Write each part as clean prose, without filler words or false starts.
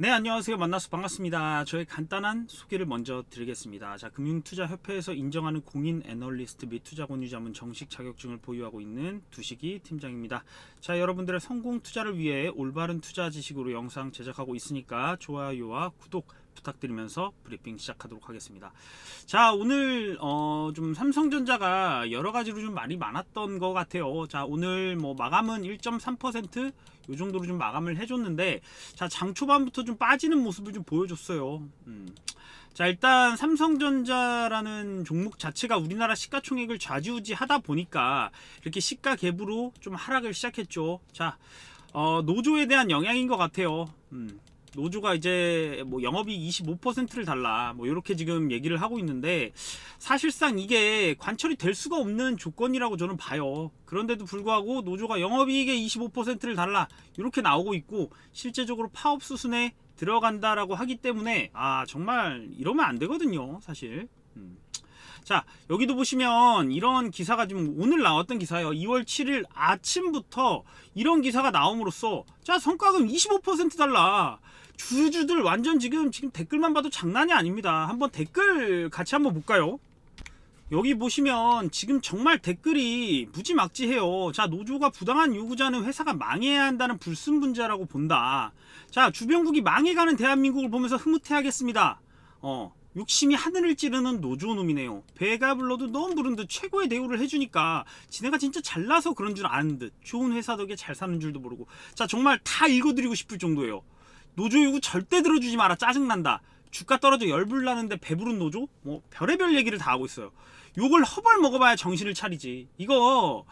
네, 안녕하세요. 만나서 반갑습니다. 저의 간단한 소개를 먼저 드리겠습니다. 자, 금융투자협회에서 인정하는 공인 애널리스트 및 투자권유자문 정식 자격증을 보유하고 있는 두식이 팀장입니다. 자, 여러분들의 성공 투자를 위해 올바른 투자 지식으로 영상 제작하고 있으니까 좋아요와 구독 부탁드리면서 브리핑 시작하도록 하겠습니다. 자, 오늘 좀 삼성전자가 여러 가지로 좀 말이 많았던 것 같아요. 자, 오늘 뭐 마감은 1.3% 요 정도로 좀 마감을 해줬는데, 자, 장 초반부터 좀 빠지는 모습을 좀 보여줬어요. 자, 일단 삼성전자라는 종목 자체가 우리나라 시가총액을 좌지우지하다 보니까 이렇게 시가 갭으로 좀 하락을 시작했죠. 자, 노조에 대한 영향인 것 같아요. 노조가 이제 뭐 영업이익 25%를 달라 뭐 이렇게 지금 얘기를 하고 있는데, 사실상 이게 관철이 될 수가 없는 조건이라고 저는 봐요. 그런데도 불구하고 노조가 영업이익의 25%를 달라 이렇게 나오고 있고, 실제적으로 파업 수순에 들어간다라고 하기 때문에 정말 이러면 안 되거든요, 사실. 자, 여기도 보시면 이런 기사가 지금 오늘 나왔던 기사예요. 2월 7일 아침부터 이런 기사가 나옴으로써, 자, 성과금 25% 달라. 주주들 완전 지금 댓글만 봐도 장난이 아닙니다. 한번 댓글 같이 한번 볼까요? 여기 보시면 지금 정말 댓글이 무지막지해요. 자, 노조가 부당한 요구자는 회사가 망해야 한다는 불순분자라고 본다. 자, 주변국이 망해가는 대한민국을 보면서 흐뭇해하겠습니다. 욕심이 하늘을 찌르는 노조놈이네요. 배가 불러도 너무 부른 듯 최고의 대우를 해주니까 지네가 진짜 잘나서 그런 줄 아는 듯 좋은 회사 덕에 잘 사는 줄도 모르고. 자, 정말 다 읽어드리고 싶을 정도예요. 노조 요구 절대 들어주지 마라, 짜증난다. 주가 떨어져 열불나는데 배부른 노조? 뭐 별의별 얘기를 다 하고 있어요. 욕을 허벌 먹어봐야 정신을 차리지. 이거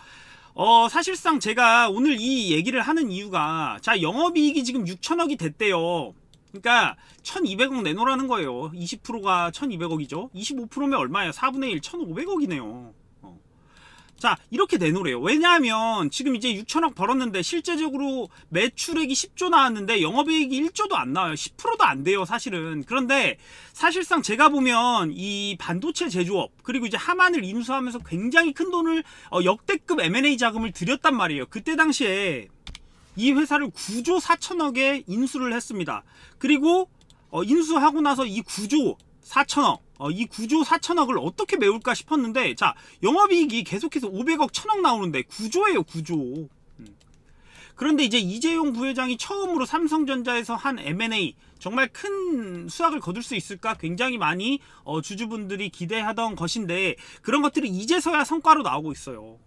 사실상 제가 오늘 이 얘기를 하는 이유가, 자, 영업이익이 지금 6천억이 됐대요. 그러니까 1200억 내놓으라는 거예요. 20%가 1200억이죠. 25%면 얼마예요? 4분의 1, 1500억이네요. 자, 이렇게 내놓으래요. 왜냐하면 지금 이제 6천억 벌었는데 실제적으로 매출액이 10조 나왔는데 영업이익이 1조도 안 나와요. 10%도 안 돼요, 사실은. 그런데 사실상 제가 보면 이 반도체 제조업 그리고 이제 하만을 인수하면서 굉장히 큰 돈을 역대급 M&A 자금을 들였단 말이에요. 그때 당시에 이 회사를 9조 4천억에 인수를 했습니다. 그리고 인수하고 나서 이 9조 4천억 이 9조 4천억을 어떻게 메울까 싶었는데, 자, 영업이익이 계속해서 500억 1000억 나오는데 9조예요, 9조. 그런데 이제 이재용 부회장이 처음으로 삼성전자에서 한 M&A 정말 큰 수확을 거둘 수 있을까 굉장히 많이 주주분들이 기대하던 것인데, 그런 것들이 이제서야 성과로 나오고 있어요.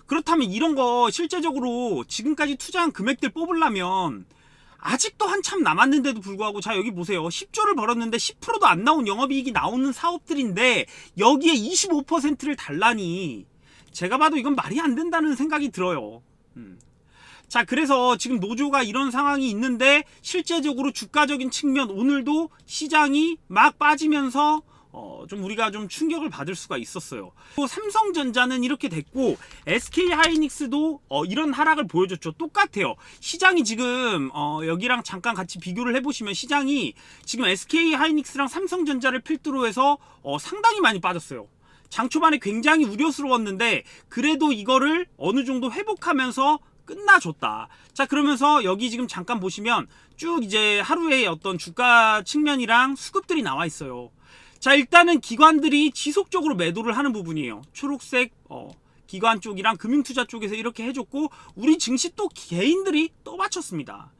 그렇다면 이런 거 실제적으로 지금까지 투자한 금액들 뽑으려면 아직도 한참 남았는데도 불구하고, 자, 여기 보세요. 10조를 벌었는데 10%도 안 나온 영업이익이 나오는 사업들인데 여기에 25%를 달라니, 제가 봐도 이건 말이 안 된다는 생각이 들어요. 자, 그래서 지금 노조가 이런 상황이 있는데 실제적으로 주가적인 측면 오늘도 시장이 막 빠지면서 좀 우리가 좀 충격을 받을 수가 있었어요. 또 삼성전자는 이렇게 됐고, SK하이닉스도 이런 하락을 보여줬죠. 똑같아요. 시장이 지금 여기랑 잠깐 같이 비교를 해보시면 시장이 지금 SK하이닉스랑 삼성전자를 필두로 해서 상당히 많이 빠졌어요. 장 초반에 굉장히 우려스러웠는데 그래도 이거를 어느 정도 회복하면서 끝나줬다. 자, 그러면서 여기 지금 잠깐 보시면 쭉 이제 하루의 어떤 주가 측면이랑 수급들이 나와 있어요. 자, 일단은 기관들이 지속적으로 매도를 하는 부분이에요. 초록색 기관 쪽이랑 금융투자 쪽에서 이렇게 해줬고, 우리 증시 또 개인들이 또 맞췄습니다.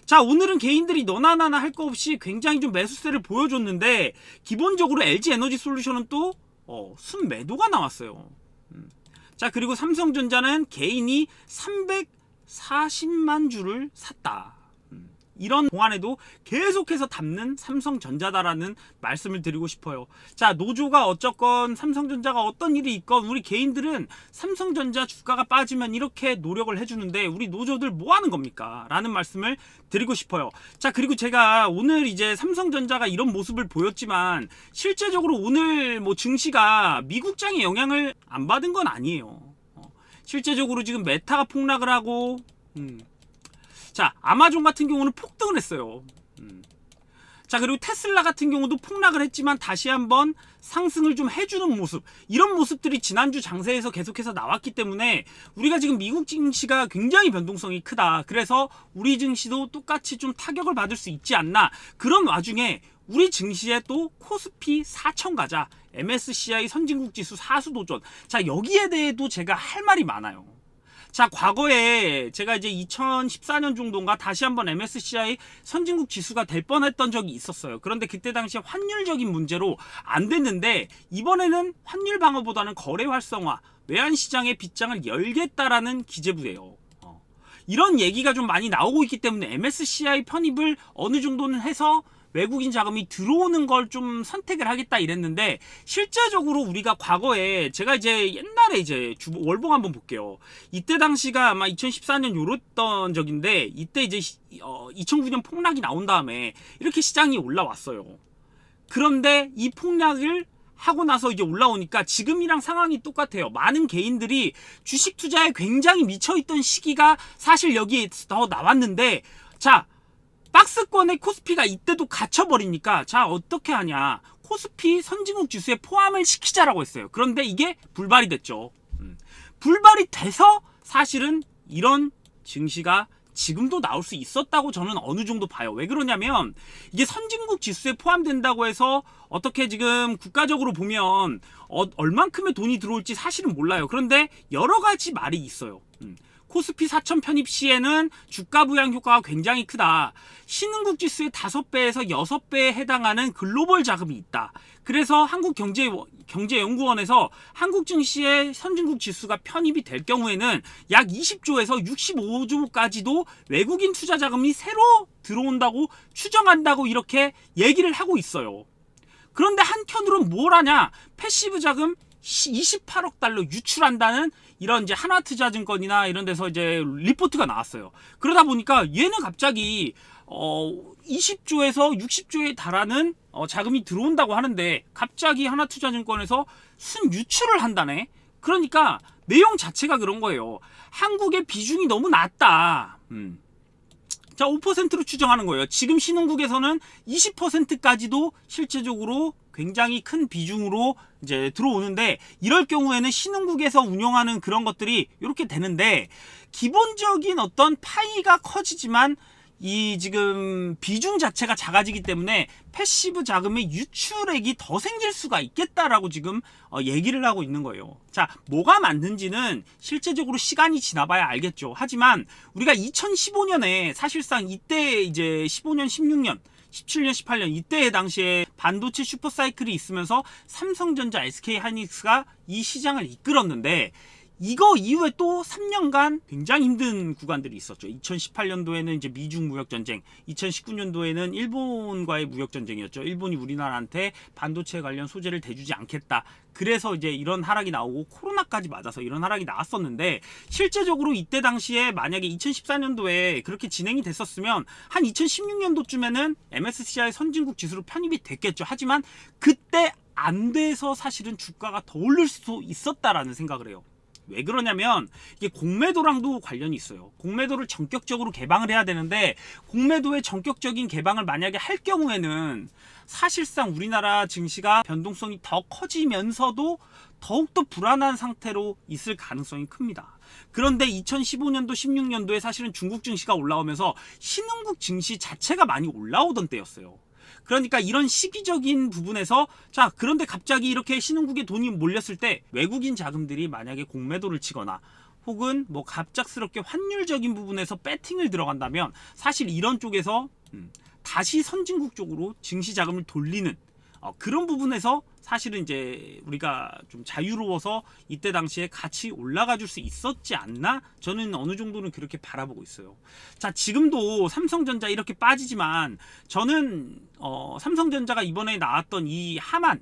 자, 오늘은 개인들이 너나 나나 할 거 없이 굉장히 좀 매수세를 보여줬는데, 기본적으로 LG에너지솔루션은 또 순매도가 나왔어요. 자, 그리고 삼성전자는 개인이 340만 주를 샀다. 이런 동안에도 계속해서 담는 삼성전자다라는 말씀을 드리고 싶어요. 자, 노조가 어쨌건 삼성전자가 어떤 일이 있건 우리 개인들은 삼성전자 주가가 빠지면 이렇게 노력을 해주는데 우리 노조들 뭐 하는 겁니까? 라는 말씀을 드리고 싶어요. 자, 그리고 제가 오늘 이제 삼성전자가 이런 모습을 보였지만 실제적으로 오늘 뭐 증시가 미국장의 영향을 안 받은 건 아니에요. 실제적으로 지금 메타가 폭락을 하고, 자, 아마존 같은 경우는 폭등을 했어요. 자, 그리고 테슬라 같은 경우도 폭락을 했지만 다시 한번 상승을 좀 해주는 모습, 이런 모습들이 지난주 장세에서 계속해서 나왔기 때문에 우리가 지금 미국 증시가 굉장히 변동성이 크다. 그래서 우리 증시도 똑같이 좀 타격을 받을 수 있지 않나. 그런 와중에 우리 증시에 또 코스피 4천 가자, MSCI 선진국 지수 사수도전. 자, 여기에 대해도 제가 할 말이 많아요. 자, 과거에 제가 이제 2014년 정도인가 다시 한번 MSCI 선진국 지수가 될 뻔했던 적이 있었어요. 그런데 그때 당시에 환율적인 문제로 안 됐는데, 이번에는 환율 방어보다는 거래 활성화, 외환시장의 빗장을 열겠다라는 기재부예요. 이런 얘기가 좀 많이 나오고 있기 때문에 MSCI 편입을 어느 정도는 해서 외국인 자금이 들어오는 걸 좀 선택을 하겠다 이랬는데, 실제적으로 우리가 과거에 제가 이제 옛날에 이제 월봉 한번 볼게요. 이때 당시가 아마 2014년 요랬던 적인데, 이때 이제 2009년 폭락이 나온 다음에 이렇게 시장이 올라왔어요. 그런데 이 폭락을 하고 나서 이제 올라오니까 지금이랑 상황이 똑같아요. 많은 개인들이 주식 투자에 굉장히 미쳐있던 시기가 사실 여기에 더 나왔는데, 자, 박스권의 코스피가 이때도 갇혀버리니까 자, 어떻게 하냐, 코스피 선진국 지수에 포함을 시키자라고 했어요. 그런데 이게 불발이 됐죠. 불발이 돼서 사실은 이런 증시가 지금도 나올 수 있었다고 저는 어느 정도 봐요. 왜 그러냐면 이게 선진국 지수에 포함된다고 해서 어떻게 지금 국가적으로 보면 얼만큼의 돈이 들어올지 사실은 몰라요. 그런데 여러 가지 말이 있어요. 코스피 4천 편입 시에는 주가 부양 효과가 굉장히 크다. 신흥국 지수의 5배에서 6배에 해당하는 글로벌 자금이 있다. 그래서 한국경제연구원에서 한국 증시의 선진국 지수가 편입이 될 경우에는 약 20조에서 65조까지도 외국인 투자 자금이 새로 들어온다고 추정한다고 이렇게 얘기를 하고 있어요. 그런데 한편으로는 뭘 하냐? 패시브 자금 28억 달러 유출한다는 이런 이제 하나투자증권이나 이런 데서 이제 리포트가 나왔어요. 그러다 보니까 얘는 갑자기 20조에서 60조에 달하는 자금이 들어온다고 하는데 갑자기 하나투자증권에서 순유출을 한다네. 그러니까 내용 자체가 그런 거예요. 한국의 비중이 너무 낮다. 자, 5%로 추정하는 거예요. 지금 신흥국에서는 20%까지도 실제적으로 굉장히 큰 비중으로 이제 들어오는데, 이럴 경우에는 신흥국에서 운영하는 그런 것들이 이렇게 되는데, 기본적인 어떤 파이가 커지지만 이 지금 비중 자체가 작아지기 때문에 패시브 자금의 유출액이 더 생길 수가 있겠다라고 지금 얘기를 하고 있는 거예요. 자, 뭐가 맞는지는 실제적으로 시간이 지나봐야 알겠죠. 하지만 우리가 2015년에 사실상 이때 이제 15년, 16년 17년, 18년 이때 당시에 반도체 슈퍼사이클이 있으면서 삼성전자, SK하이닉스가 이 시장을 이끌었는데, 이거 이후에 또 3년간 굉장히 힘든 구간들이 있었죠. 2018년도에는 이제 미중 무역 전쟁, 2019년도에는 일본과의 무역 전쟁이었죠. 일본이 우리나라한테 반도체 관련 소재를 대주지 않겠다. 그래서 이제 이런 하락이 나오고 코로나까지 맞아서 이런 하락이 나왔었는데, 실제적으로 이때 당시에 만약에 2014년도에 그렇게 진행이 됐었으면 한 2016년도쯤에는 MSCI 선진국 지수로 편입이 됐겠죠. 하지만 그때 안 돼서 사실은 주가가 더 오를 수도 있었다라는 생각을 해요. 왜 그러냐면 이게 공매도랑도 관련이 있어요. 공매도를 전격적으로 개방을 해야 되는데, 공매도의 전격적인 개방을 만약에 할 경우에는 사실상 우리나라 증시가 변동성이 더 커지면서도 더욱더 불안한 상태로 있을 가능성이 큽니다. 그런데 2015년도, 16년도에 사실은 중국 증시가 올라오면서 신흥국 증시 자체가 많이 올라오던 때였어요. 그러니까 이런 시기적인 부분에서, 자, 그런데 갑자기 이렇게 신흥국에 돈이 몰렸을 때 외국인 자금들이 만약에 공매도를 치거나 혹은 뭐 갑작스럽게 환율적인 부분에서 배팅을 들어간다면 사실 이런 쪽에서 다시 선진국 쪽으로 증시 자금을 돌리는 그런 부분에서 사실은 이제 우리가 좀 자유로워서 이때 당시에 같이 올라가 줄 수 있었지 않나? 저는 어느 정도는 그렇게 바라보고 있어요. 자, 지금도 삼성전자 이렇게 빠지지만 저는 삼성전자가 이번에 나왔던 이 하만,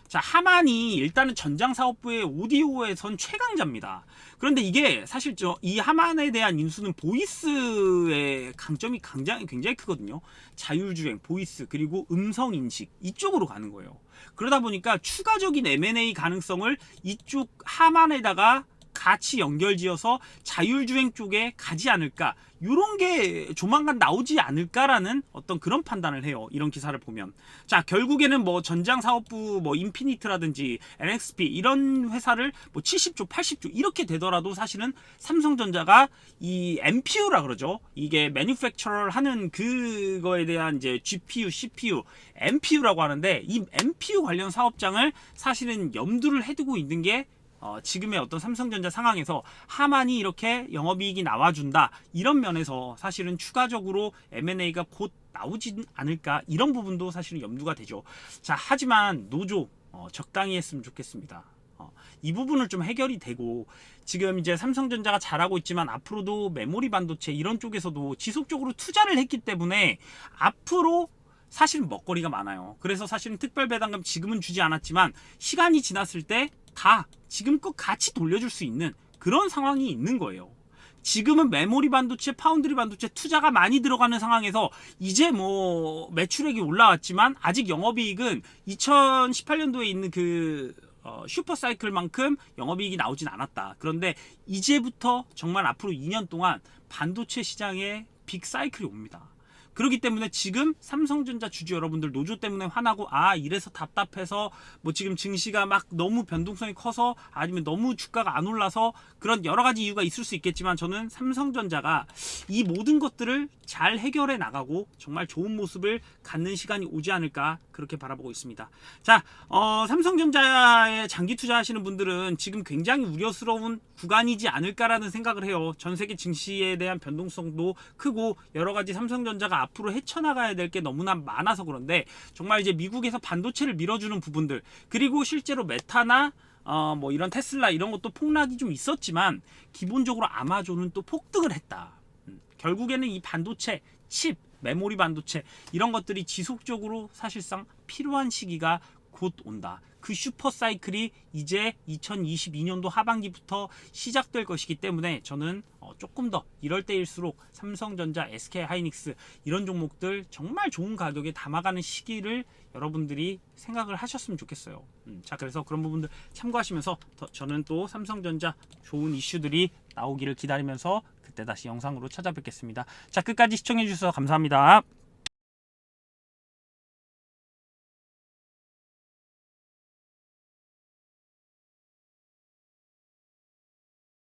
자, 하만이 일단은 전장사업부의 오디오에선 최강자입니다. 그런데 이게 사실 이 하만에 대한 인수는 보이스의 강점이 굉장히 크거든요. 자율주행, 보이스, 그리고 음성인식 이쪽으로 가는 거예요. 그러다 보니까 추가적인 M&A 가능성을 이쪽 하만에다가 같이 연결지어서 자율주행 쪽에 가지 않을까, 이런 게 조만간 나오지 않을까라는 어떤 그런 판단을 해요. 이런 기사를 보면. 자, 결국에는 뭐 전장사업부, 뭐 인피니트라든지 NXP 이런 회사를 뭐 70조, 80조 이렇게 되더라도 사실은 삼성전자가 이 MPU라 그러죠. 이게 매니팩처럴 하는 그거에 대한 이제 GPU, CPU, MPU라고 하는데, 이 MPU 관련 사업장을 사실은 염두를 해두고 있는 게 지금의 어떤 삼성전자 상황에서 하만이 이렇게 영업이익이 나와준다, 이런 면에서 사실은 추가적으로 M&A가 곧 나오진 않을까, 이런 부분도 사실은 염두가 되죠. 자, 하지만 노조 적당히 했으면 좋겠습니다. 이 부분을 좀 해결이 되고, 지금 이제 삼성전자가 잘하고 있지만 앞으로도 메모리 반도체 이런 쪽에서도 지속적으로 투자를 했기 때문에 앞으로 사실은 먹거리가 많아요. 그래서 사실은 특별 배당금 지금은 주지 않았지만 시간이 지났을 때 다 지금껏 같이 돌려줄 수 있는 그런 상황이 있는 거예요. 지금은 메모리 반도체, 파운드리 반도체 투자가 많이 들어가는 상황에서 이제 뭐 매출액이 올라왔지만 아직 영업이익은 2018년도에 있는 그 슈퍼사이클만큼 영업이익이 나오진 않았다. 그런데 이제부터 정말 앞으로 2년 동안 반도체 시장에 빅사이클이 옵니다. 그렇기 때문에 지금 삼성전자 주주 여러분들 노조 때문에 화나고, 이래서 답답해서 뭐 지금 증시가 막 너무 변동성이 커서, 아니면 너무 주가가 안 올라서, 그런 여러 가지 이유가 있을 수 있겠지만 저는 삼성전자가 이 모든 것들을 잘 해결해 나가고 정말 좋은 모습을 갖는 시간이 오지 않을까, 그렇게 바라보고 있습니다. 자, 삼성전자에 장기 투자하시는 분들은 지금 굉장히 우려스러운 구간이지 않을까라는 생각을 해요. 전 세계 증시에 대한 변동성도 크고 여러 가지 삼성전자가 앞으로 헤쳐나가야 될 게 너무나 많아서 그런데, 정말 이제 미국에서 반도체를 밀어주는 부분들, 그리고 실제로 메타나 뭐 이런 테슬라 이런 것도 폭락이 좀 있었지만 기본적으로 아마존은 또 폭등을 했다. 결국에는 이 반도체, 칩, 메모리 반도체 이런 것들이 지속적으로 사실상 필요한 시기가 곧 온다. 그 슈퍼 사이클이 이제 2022년도 하반기부터 시작될 것이기 때문에 저는 조금 더 이럴 때일수록 삼성전자, SK하이닉스 이런 종목들 정말 좋은 가격에 담아가는 시기를 여러분들이 생각을 하셨으면 좋겠어요. 자, 그래서 그런 부분들 참고하시면서 저는 또 삼성전자 좋은 이슈들이 나오기를 기다리면서 그때 다시 영상으로 찾아뵙겠습니다. 자, 끝까지 시청해 주셔서 감사합니다.